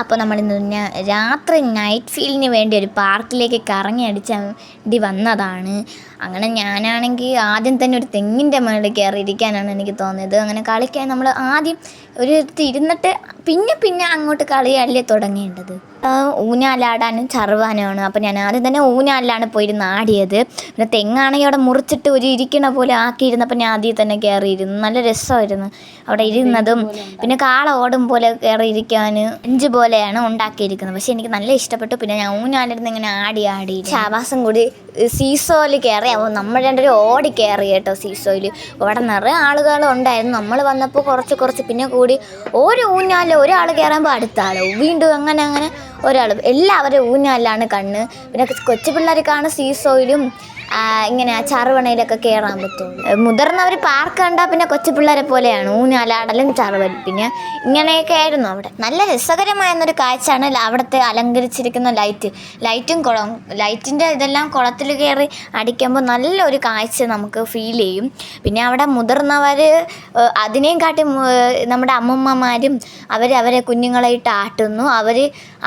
അപ്പോൾ നമ്മളിന്ന് രാത്രി നൈറ്റ് ഫീലിന് വേണ്ടി ഒരു പാർക്കിലേക്ക് കറങ്ങി അടിച്ചാൽ വേണ്ടി വന്നതാണ്. അങ്ങനെ ഞാനാണെങ്കിൽ ആദ്യം തന്നെ ഒരു തെങ്ങിൻ്റെ മുകളിൽ കയറി ഇരിക്കാനാണ് എനിക്ക് തോന്നിയത്. അങ്ങനെ കളിക്കാൻ നമ്മൾ ആദ്യം ഒരിടത്ത് ഇരുന്നിട്ട് പിന്നെ അങ്ങോട്ട് കളിയല്ലേ തുടങ്ങേണ്ടത്. ഊഞ്ഞാലാടാനും ചറുവാനുമാണ്. അപ്പോൾ ഞാൻ ആദ്യം തന്നെ ഊഞ്ഞാലിലാണ് പോയിരുന്ന് ആടിയത്. പിന്നെ തെങ്ങാണെങ്കിൽ അവിടെ മുറിച്ചിട്ട് ഒരു ഇരിക്കണ പോലെ ആക്കിയിരുന്നപ്പോൾ ഞാൻ ആദ്യം തന്നെ കയറിയിരുന്നു. നല്ല രസമായിരുന്നു അവിടെ ഇരുന്നതും. പിന്നെ കാള ഓടും പോലെ കയറി ഇരിക്കാൻ ബെഞ്ച് പോലെയാണ് ഉണ്ടാക്കിയിരിക്കുന്നത്. പക്ഷെ എനിക്ക് നല്ല ഇഷ്ടപ്പെട്ടു. പിന്നെ ഞാൻ ഊഞ്ഞാലിരുന്ന് ഇങ്ങനെ ആടി ശാവാസം കൂടി സീസോയിൽ കയറി. അപ്പോൾ നമ്മൾ രണ്ടൊരു ഓടി കയറി കേട്ടോ സീസോയിൽ. അവിടെ നിറയെ ആളുകളുണ്ടായിരുന്നു. നമ്മൾ വന്നപ്പോൾ കുറച്ച് പിന്നെ കൂടി ഓരോ ഊഞ്ഞാലിൽ ഒരാൾ കയറുമ്പോൾ അടുത്ത ആൾ വീണ്ടും അങ്ങനെ ഒരാൾ എല്ലാവരും ഊഞ്ഞാലിലാണ് കണ്ണ്. പിന്നെ കൊച്ചു പിള്ളേർക്കാണ് സീസോയിലും ഇങ്ങനെ ചറുവണയിലൊക്കെ കയറാൻ പറ്റുള്ളൂ. മുതിർന്നവർ പാർക്ക് കണ്ടാൽ പിന്നെ കൊച്ചു പിള്ളേരെ പോലെയാണ് ഊഞ്ഞാലാടലും ചറുവലും. പിന്നെ ഇങ്ങനെയൊക്കെ ആയിരുന്നു അവിടെ. നല്ല രസകരമായെന്നൊരു കാഴ്ചയാണ് അവിടുത്തെ അലങ്കരിച്ചിരിക്കുന്ന ലൈറ്റിൻ്റെ ഇതെല്ലാം കുളത്തിൽ കയറി അടിക്കുമ്പോൾ നല്ലൊരു കാഴ്ച നമുക്ക് ഫീൽ ചെയ്യും. പിന്നെ അവിടെ മുതിർന്നവർ അതിനെയും കാട്ടി നമ്മുടെ അമ്മൂമ്മമാരും അവരെ കുഞ്ഞുങ്ങളെ ഇട്ട് ആട്ടുന്നു.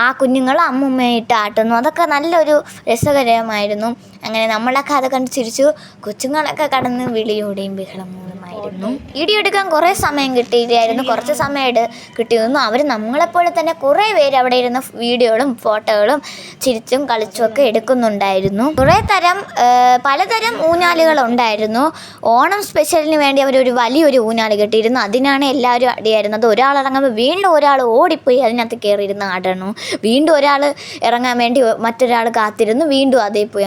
ആ കുഞ്ഞുങ്ങൾ അമ്മൂമ്മയെ ഇട്ട് ആട്ടുന്നു. അതൊക്കെ നല്ലൊരു രസകരമായിരുന്നു. അങ്ങനെ നമ്മളൊക്കെ അത് കണ്ട് ചിരിച്ചു. കൊച്ചുങ്ങളൊക്കെ കടന്ന് വിളിയോടെയും ബഹളങ്ങളുമായിരുന്നു. വീഡിയോ എടുക്കാൻ കുറേ സമയം കിട്ടിയില്ലായിരുന്നു. കുറച്ച് സമയം കിട്ടിയിരുന്നു. അവർ നമ്മളെപ്പോലെ തന്നെ കുറേ പേര് അവിടെ ഇരുന്ന് വീഡിയോകളും ഫോട്ടോകളും ചിരിച്ചും കളിച്ചും ഒക്കെ എടുക്കുന്നുണ്ടായിരുന്നു. പലതരം ഊഞ്ഞാലുകളുണ്ടായിരുന്നു. ഓണം സ്പെഷ്യലിന് വേണ്ടി അവരൊരു വലിയൊരു ഊഞ്ഞാല് കെട്ടിയിരുന്നു. അതിനാണ് എല്ലാവരും അടിയായിരുന്നത്. ഒരാൾ ഇറങ്ങുമ്പോൾ വീണ്ടും ഒരാൾ ഓടിപ്പോയി അതിനകത്ത് കയറിയിരുന്ന് ആടണു. വീണ്ടും ഒരാൾ ഇറങ്ങാൻ വേണ്ടി മറ്റൊരാൾ കാത്തിരുന്നു. വീണ്ടും അതേ പോയി.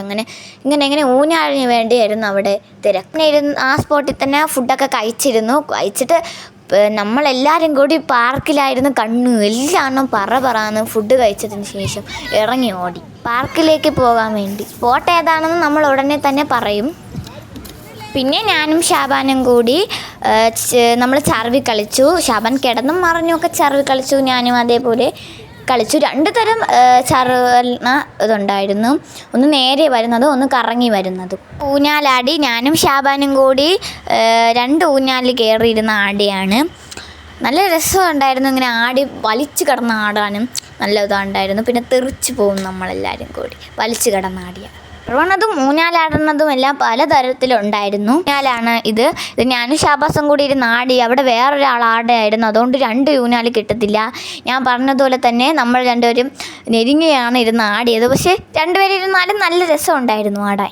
ഇങ്ങനെ ഊഞ്ഞാലിന് വേണ്ടിയായിരുന്നു അവിടെ തിരക്ക്. പിന്നെ ആ സ്പോട്ടിൽ തന്നെ ഫുഡൊക്കെ കഴിച്ചിട്ട് നമ്മളെല്ലാവരും കൂടി പാർക്കിലായിരുന്നു. എല്ലാം പറന്ന് ഫുഡ് കഴിച്ചതിന് ശേഷം ഇറങ്ങി ഓടി പാർക്കിലേക്ക് പോകാൻ വേണ്ടി. സ്പോട്ട് ഏതാണെന്ന് നമ്മൾ ഉടനെ തന്നെ പറയും. പിന്നെ ഞാനും ഷാബാനും കൂടി നമ്മൾ ചർവി കളിച്ചു. ഷാബാൻ കിടന്നും മറിഞ്ഞുമൊക്കെ ചർവി കളിച്ചു. ഞാനും അതേപോലെ കളിച്ചു. 2 തരം ചറുവ ഇതുണ്ടായിരുന്നു. ഒന്ന് നേരെ വരുന്നതും ഒന്ന് കറങ്ങി വരുന്നതും. ഊഞ്ഞാലാടി ഞാനും ഷാബാനും കൂടി 2 ഊഞ്ഞാലിൽ കയറിയിരുന്ന ആടിയാണ്. നല്ല രസമുണ്ടായിരുന്നു. ഇങ്ങനെ ആടി വലിച്ചു കിടന്ന് ആടാനും നല്ല ഇതുണ്ടായിരുന്നു. പിന്നെ തെറിച്ച് പോകും നമ്മളെല്ലാവരും കൂടി വലിച്ചു കിടന്നാടിയ. ചറുവണതും ഊഞ്ഞാലാടുന്നതും എല്ലാം പലതരത്തിലുണ്ടായിരുന്നു. ഊഞ്ഞാലാണ് ഇത് ഞാനും ഷാബാസും കൂടി ഇരുന്ന് ആടി. അവിടെ വേറൊരാൾ ആടായിരുന്നു. അതുകൊണ്ട് 2 ഊഞ്ഞാൽ കിട്ടത്തില്ല. ഞാൻ പറഞ്ഞതുപോലെ തന്നെ നമ്മൾ രണ്ടുപേരും നെരുങ്ങിയാണ് ഇരുന്ന് ആടിയത്. പക്ഷേ 2 പേരും ഇരുന്നാലും നല്ല രസമുണ്ടായിരുന്നു ആടാൻ.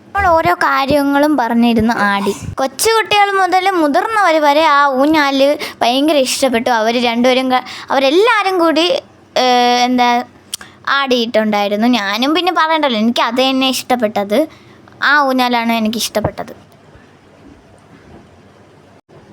നമ്മൾ ഓരോ കാര്യങ്ങളും പറഞ്ഞിരുന്ന് ആടി. കൊച്ചുകുട്ടികൾ മുതൽ മുതിർന്നവർ വരെ ആ ഊഞ്ഞാല് ഭയങ്കര ഇഷ്ടപ്പെട്ടു. അവരെല്ലാവരും കൂടി ആടിയിട്ടുണ്ടായിരുന്നു. ഞാനും പിന്നെ പറയണ്ടല്ലോ, എനിക്ക് അത് തന്നെ ഇഷ്ടപ്പെട്ടത്. ആ ഊഞ്ഞാലാണ് എനിക്കിഷ്ടപ്പെട്ടത്.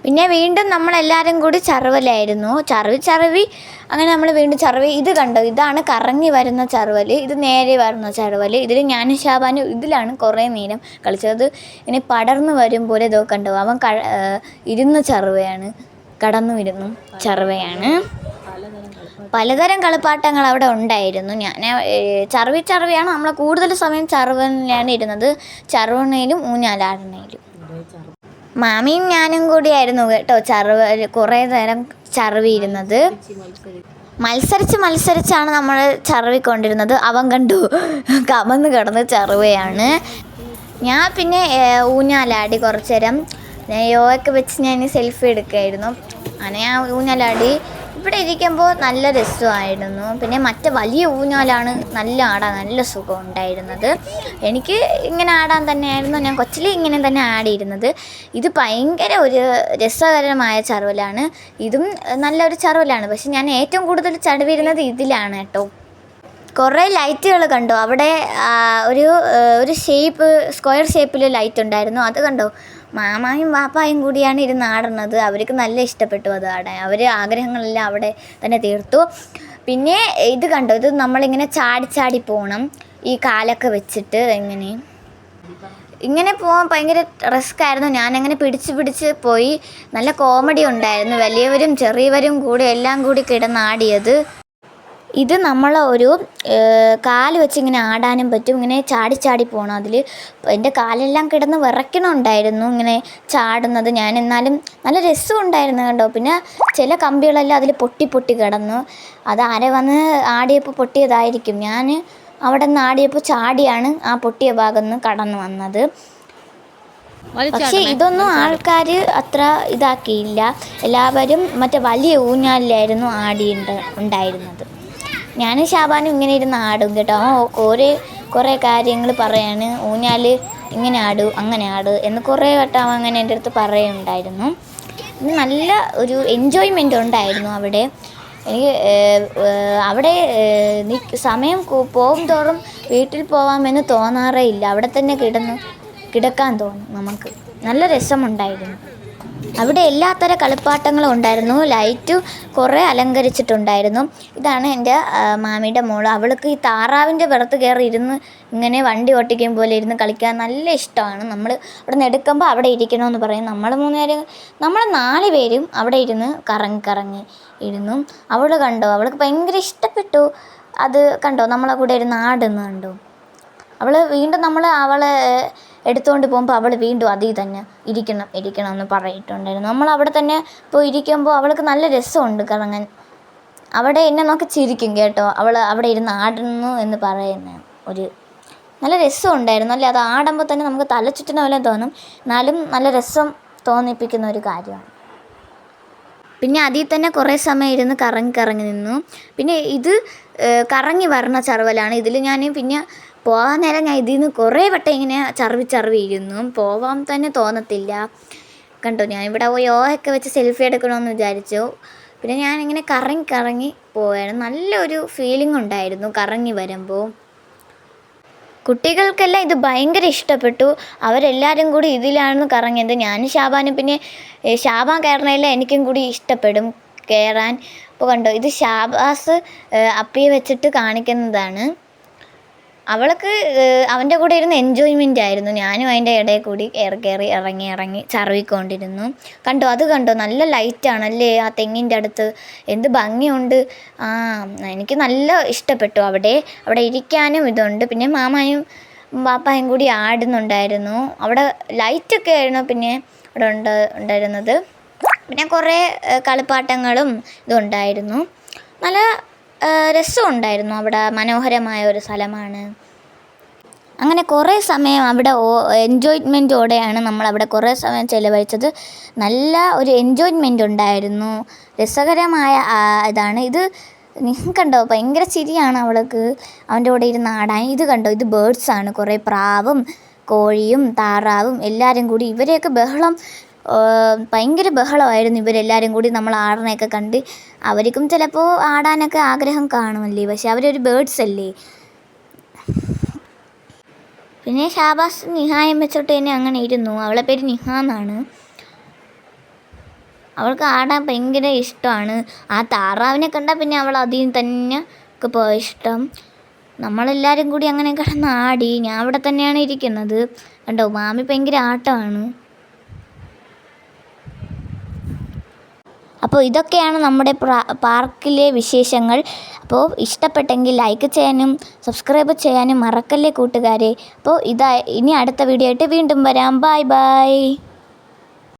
പിന്നെ വീണ്ടും നമ്മളെല്ലാവരും കൂടി ചറുവലായിരുന്നു. ചറുവി അങ്ങനെ നമ്മൾ വീണ്ടും ചറുവി. ഇത് കണ്ടോ, ഇതാണ് കറങ്ങി വരുന്ന ചറുവൽ. ഇത് നേരെ വരുന്ന ചറുവൽ. ഇതിൽ ഞാനും ഷാബാനും ഇതിലാണ് കുറേ നേരം കളിച്ചത്. ഇങ്ങനെ പടർന്നു വരും പോലെ ഇതോ കണ്ടോ. അവൻ ഇരുന്ന ചറുവയാണ്, കടന്നു വരുന്നു ചറുവയാണ്. പലതരം കളിപ്പാട്ടങ്ങൾ അവിടെ ഉണ്ടായിരുന്നു. ഞാൻ ചറുവിയാണ് നമ്മൾ കൂടുതൽ സമയം ചറുവനിലാണ് ഇരുന്നത്. ചറുവണയിലും ഊഞ്ഞാലാടണയിലും. മാമിയും ഞാനും കൂടിയായിരുന്നു കേട്ടോ കുറേ നേരം ചറുവിയിരുന്നത്. മത്സരിച്ചാണ് നമ്മൾ ചറുവിക്കൊണ്ടിരുന്നത്. അവൻ കണ്ടു കമന്ന് കിടന്ന് ചറുവയാണ്. ഞാൻ പിന്നെ ഊഞ്ഞാലാടി കുറച്ച് നേരം. യോയൊക്കെ വെച്ച് ഞാൻ സെൽഫി എടുക്കുമായിരുന്നു. അങ്ങനെ ഞാൻ ഊഞ്ഞാലാടി. ഇവിടെ ഇരിക്കുമ്പോൾ നല്ല രസമായിരുന്നു. പിന്നെ മറ്റേ വലിയ ഊഞ്ഞാലാണ് നല്ല സുഖം ഉണ്ടായിരുന്നത്. എനിക്ക് ഇങ്ങനെ ആടാൻ തന്നെയായിരുന്നു. ഞാൻ കൊച്ചിലെ ഇങ്ങനെ തന്നെ ആടിയിരുന്നത്. ഇത് ഭയങ്കര ഒരു രസകരമായ ചറുവലാണ്. ഇതും നല്ലൊരു ചറുവലാണ്. പക്ഷെ ഞാൻ ഏറ്റവും കൂടുതൽ ചടുവിരുന്നത് ഇതിലാണ് കേട്ടോ. കുറേ ലൈറ്റുകൾ കണ്ടോ അവിടെ. ഒരു സ്ക്വയർ ഷേപ്പിൽ ലൈറ്റ് ഉണ്ടായിരുന്നു. അത് കണ്ടോ. മാമായും വാപ്പായും കൂടിയാണ് ഇരുന്ന് ആടുന്നത്. അവർക്ക് നല്ല ഇഷ്ടപ്പെട്ടു അത് ആടാൻ. ആഗ്രഹങ്ങളെല്ലാം അവിടെ തന്നെ തീർത്തു. പിന്നെ ഇത് കണ്ടോ, ഇത് നമ്മളിങ്ങനെ ചാടി പോകണം. ഈ കാലൊക്കെ വെച്ചിട്ട് ഇങ്ങനെ പോകാൻ ഭയങ്കര റിസ്ക് ആയിരുന്നു. ഞാനങ്ങനെ പിടിച്ച് പോയി. നല്ല കോമഡി ഉണ്ടായിരുന്നു. വലിയവരും ചെറിയവരും കൂടി എല്ലാം കൂടി കിടന്നാടിയത്. ഇത് നമ്മൾ ഒരു കാല് വെച്ച് ഇങ്ങനെ ആടാനും പറ്റും, ഇങ്ങനെ ചാടി ചാടി പോകണം അതിൽ. എൻ്റെ കാലെല്ലാം കിടന്ന് വിറയ്ക്കണുണ്ടായിരുന്നു ഇങ്ങനെ ചാടുന്നത് ഞാൻ. എന്നാലും നല്ല രസമുണ്ടായിരുന്നു കേട്ടോ. പിന്നെ ചില കമ്പികളെല്ലാം അതിൽ പൊട്ടി പൊട്ടി കിടന്നു. അത് ആരെ വന്ന് ആടിയപ്പോൾ പൊട്ടിയതായിരിക്കും. ഞാൻ അവിടെ നിന്ന് ആടിയപ്പോൾ ചാടിയാണ് ആ പൊട്ടിയ ഭാഗത്ത് നിന്ന് കടന്നു വന്നത്. പക്ഷേ ഇതൊന്നും ആൾക്കാർ അത്ര ഇതാക്കിയില്ല. എല്ലാവരും മറ്റേ വലിയ ഊഞ്ഞാലിലായിരുന്നു ഉണ്ടായിരുന്നത്. ഞാനും ഷാബാനും ഇങ്ങനെ ഇരുന്ന് ആടും കേട്ടോ. കുറേ കാര്യങ്ങൾ പറയാണ്, ഊഞ്ഞാൽ ഇങ്ങനെ ആടു അങ്ങനെ ആട് എന്ന് കുറേ വട്ടം അങ്ങനെ എൻ്റെ അടുത്ത് പറയുണ്ടായിരുന്നു. നല്ല ഒരു എൻജോയ്മെൻ്റ് ഉണ്ടായിരുന്നു അവിടെ. എനിക്ക് അവിടെ സമയം പോകും തോറും വീട്ടിൽ പോകാമെന്ന് തോന്നാറേ ഇല്ല. അവിടെ തന്നെ കിടക്കാൻ തോന്നും നമുക്ക്. നല്ല രസമുണ്ടായിരുന്നു. അവിടെ എല്ലാത്തരം കളിപ്പാട്ടങ്ങളും ഉണ്ടായിരുന്നു. ലൈറ്റ് കുറേ അലങ്കരിച്ചിട്ടുണ്ടായിരുന്നു. ഇതാണ് എൻ്റെ മാമിയുടെ മോള്. അവൾക്ക് ഈ താറാവിൻ്റെ പുറത്ത് കയറി ഇരുന്ന് ഇങ്ങനെ വണ്ടി ഓട്ടിക്കും പോലെ ഇരുന്ന് കളിക്കാൻ നല്ല ഇഷ്ടമാണ്. നമ്മൾ അവിടെ നിന്ന് എടുക്കുമ്പോൾ അവിടെ ഇരിക്കണമെന്ന് പറയും. നമ്മൾ 4 പേരും അവിടെ ഇരുന്ന് കറങ്ങി ഇരുന്നു. അവൾ കണ്ടോ, അവൾക്ക് ഭയങ്കര ഇഷ്ടപ്പെട്ടു. അത് കണ്ടോ, നമ്മളെ കൂടെ ഇരുന്ന് ആടുന്നു കണ്ടോ. അവൾ വീണ്ടും അവളെ എടുത്തുകൊണ്ട് പോകുമ്പോൾ അവൾ വീണ്ടും അതിൽ തന്നെ ഇരിക്കണം എന്ന് പറഞ്ഞിട്ടുണ്ടായിരുന്നു. നമ്മൾ അവിടെ തന്നെ പോയി ഇരിക്കുമ്പോൾ അവൾക്ക് നല്ല രസമുണ്ട് കറങ്ങാൻ. അവിടെ എന്നെ നോക്കി ചിരിക്കും കേട്ടോ, അവൾ അവിടെ ഇരുന്ന് ആടുന്നു എന്ന് പറയുന്ന ഒരു നല്ല രസമുണ്ടായിരുന്നു അല്ലേ. അത് ആടുമ്പോൾ തന്നെ നമുക്ക് തലചുറ്റുന്ന പോലെ തോന്നും, എന്നാലും നല്ല രസം തോന്നിപ്പിക്കുന്ന ഒരു കാര്യമാണ്. പിന്നെ അതിൽ തന്നെ കുറേ സമയം ഇരുന്ന് കറങ്ങി നിന്നു. പിന്നെ ഇത് കറങ്ങി വരണ ചറുവലാണ്. ഇതിൽ ഞാൻ പിന്നെ പോകാൻ നേരം ഞാൻ ഇതിൽ നിന്ന് കുറേ വട്ടം ഇങ്ങനെ ചറുവി ഇരുന്നു. പോവാൻ തന്നെ തോന്നത്തില്ല കണ്ടോ. ഞാൻ ഇവിടെ യോയൊക്കെ വെച്ച് സെൽഫി എടുക്കണമെന്ന് വിചാരിച്ചു. പിന്നെ ഞാനിങ്ങനെ കറങ്ങി പോയായിരുന്നു. നല്ലൊരു ഫീലിംഗ് ഉണ്ടായിരുന്നു കറങ്ങി വരുമ്പോൾ. കുട്ടികൾക്കെല്ലാം ഇത് ഭയങ്കര ഇഷ്ടപ്പെട്ടു. അവരെല്ലാവരും കൂടി ഇതിലാണ് കറങ്ങിയത്. ഞാനും ഷാബാനും, പിന്നെ ഷാബാൻ കയറണമെല്ലാം എനിക്കും കൂടി ഇഷ്ടപ്പെടും കയറാൻ. അപ്പോൾ കണ്ടോ, ഇത് ഷാബാസ് അപ്പിയെ വെച്ചിട്ട് കാണിക്കുന്നതാണ്. അവൾക്ക് അവൻ്റെ കൂടെ ഇരുന്ന് എൻജോയ്മെൻ്റ് ആയിരുന്നു. ഞാനും അതിൻ്റെ ഇടയിൽ കൂടി കയറി ഇറങ്ങി ചറുവിക്കൊണ്ടിരുന്നു. അത് കണ്ടോ നല്ല ലൈറ്റാണല്ലേ ആ തെങ്ങിൻ്റെ അടുത്ത്. എന്ത് ഭംഗിയുണ്ട്. എനിക്ക് നല്ല ഇഷ്ടപ്പെട്ടു. അവിടെ ഇരിക്കാനും ഇതുണ്ട്. പിന്നെ മാമായും പാപ്പായും കൂടി ആടുന്നുണ്ടായിരുന്നു. അവിടെ ലൈറ്റൊക്കെ ആയിരുന്നു പിന്നെ അവിടെ ഉണ്ടായിരുന്നത്. പിന്നെ കുറേ കളിപ്പാട്ടങ്ങളും ഇതുണ്ടായിരുന്നു. നല്ല രസമുണ്ടായിരുന്നു. അവിടെ മനോഹരമായ ഒരു സ്ഥലമാണ്. അങ്ങനെ കുറേ സമയം അവിടെ എൻജോയ്മെൻറ്റോടെയാണ് നമ്മളവിടെ കുറേ സമയം ചിലവഴിച്ചത്. നല്ല ഒരു എൻജോയ്മെൻ്റ് ഉണ്ടായിരുന്നു. രസകരമായ ഇതാണ് ഇത്. കണ്ടോ, ഭയങ്കര ചിരിയാണ് അവൾക്ക് അവൻ്റെ കൂടെ ഇരുന്ന് ആടാൻ. ഇത് കണ്ടോ, ഇത് ബേർഡ്സാണ്. കുറേ പ്രാവും കോഴിയും താറാവും എല്ലാവരും കൂടി. ഇവരെയൊക്കെ ഭയങ്കര ബഹളമായിരുന്നു. ഇവരെല്ലാവരും കൂടി നമ്മൾ ആടണയൊക്കെ കണ്ട്. അവർക്കും ചിലപ്പോൾ ആടാനൊക്കെ ആഗ്രഹം കാണുമല്ലേ, പക്ഷെ അവരൊരു ബേർഡ്സ് അല്ലേ. പിന്നെ ഷാബാസ് നിഹായം വെച്ചോട്ട് തന്നെ അങ്ങനെ ഇരുന്നു. അവളെ പേര് നിഹ എന്നാണ്. അവൾക്ക് ആടാൻ ഭയങ്കര ഇഷ്ടമാണ്. ആ താറാവിനെ കണ്ടാൽ പിന്നെ അവൾ അതിൽ തന്നെ ഒക്കെ പോയ ഇഷ്ടം. നമ്മളെല്ലാവരും കൂടി അങ്ങനെ കിടന്ന് ആടി. ഞാൻ അവിടെ തന്നെയാണ് ഇരിക്കുന്നത് കണ്ടോ. മാമി ഭയങ്കര ആട്ടമാണ്. അപ്പോൾ ഇതൊക്കെയാണ് നമ്മുടെ പാർക്കിലെ വിശേഷങ്ങൾ. അപ്പോൾ ഇഷ്ടപ്പെട്ടെങ്കിൽ ലൈക്ക് ചെയ്യാനും സബ്സ്ക്രൈബ് ചെയ്യാനും മറക്കല്ലേ കൂട്ടുകാരെ. അപ്പോൾ ഇനി അടുത്ത വീഡിയോ ആയിട്ട് വീണ്ടും വരാം. ബൈ.